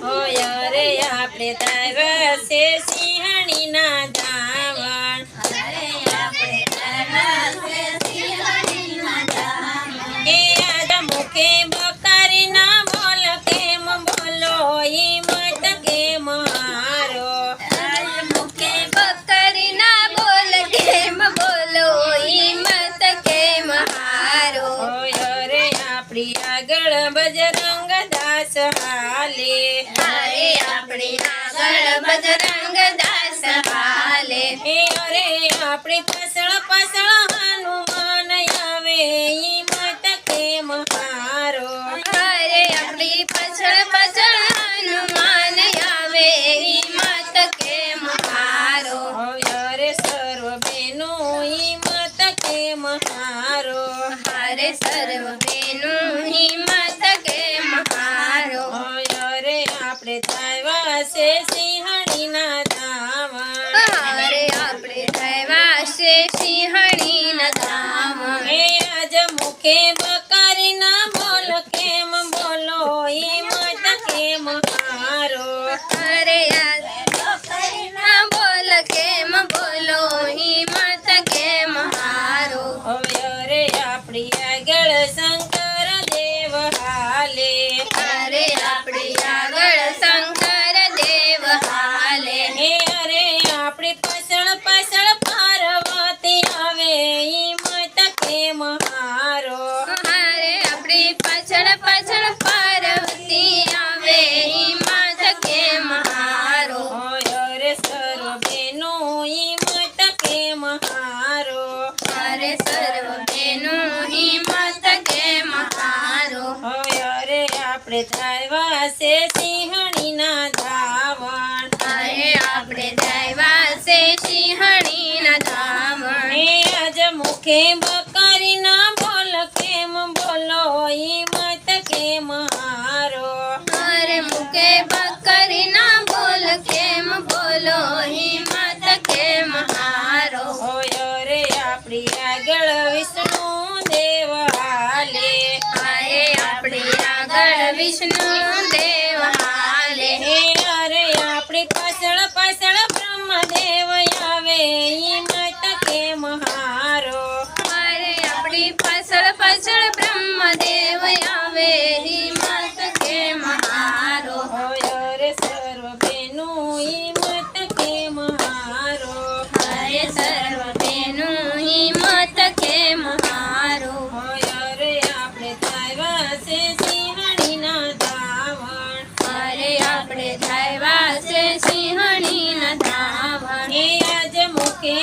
હોય રે આપણે તારા છે સિંહણીના ધાવણ એ આજ મુખે બકરીના બોલ કેમ બોલો ઈ મત કેમ હારો મુખે બકરીના બોલ કેમ બોલો ઈ મત કેમ હારો હોય રે આપણી આગળ બજરંગ દાસ હાલે અરે આપણી આગળ બજરંગ દાસ હાલે એ અરે આપણી પાછળ પાછળ હનુમાન આવે ઈ મત કેમ હારો અરે આપણી પાછળ પાછળ હનુમાન આવે ઈ મત કેમ હારો હોય રે સર્વ બેનો ઈ મત કેમ હારો હારે સર્વ બેનું હિંમત કેમ હારો હોય રે આપણે તાવ્યા છે સિંહણીના ધાવણ હારે આપણે થયા છે સિંહણીના ધામ એ આજ મુખે બકરીના બોલ કેમ બોલો ઈ મત કેમ હારો અરે ના બોલ કેમ બોલો હિંમત કેમ હારો હવે રે આપણી આગળ શંકર દેવ હાલે અરે આપણી આગળ શંકર દેવ હાલે હે અરે આપણી પાછળ પાછળ પાર્વતી આવે ઈ મત કેમ હારો હારે આપણી પાછળ પાછળ પાર્વતી આવે હિંમત કેમ હારો હોય રે સર્વ બેનો ઈ મત કેમ હારો અરે સર્વ બેનું હિંમત કેમ હારો હોય રે આપણે થાવ્યા છે સિંહણીના ધાવણ અરે આપણે થયા છે સિંહણીના ધામણ હે આજ મુખે બકરીના બોલ કેમ બોલો ઈ મત કેમ હારો અરે મુકે બકરીના બોલ કેમ બોલો હિંમત કેમ હારો હોય રે આપણી આગળ વિષ્ણુ દેવ હાલે અરે આપણી આગળ વિષ્ણુ દેવ હાલે હે અરે આપણી પાછળ પાછળ બ્રહ્મદેવ આવે ઈ મત કેમ હારો અરે આપણી પાછળ પાછળ બ્રહ્મદેવ આવે હિંમત કેમ હારો હોય રે સર્વ બેનું ઈ મત કેમ હારો અરે સર્વ બેનું હિંમત કેમ હારો હોય રે આપણે થાવ્યા છે સિંહણીના ધાવણ અરે આપણે થયા છે સિંહણીના ધાવણ હે આજ મુખે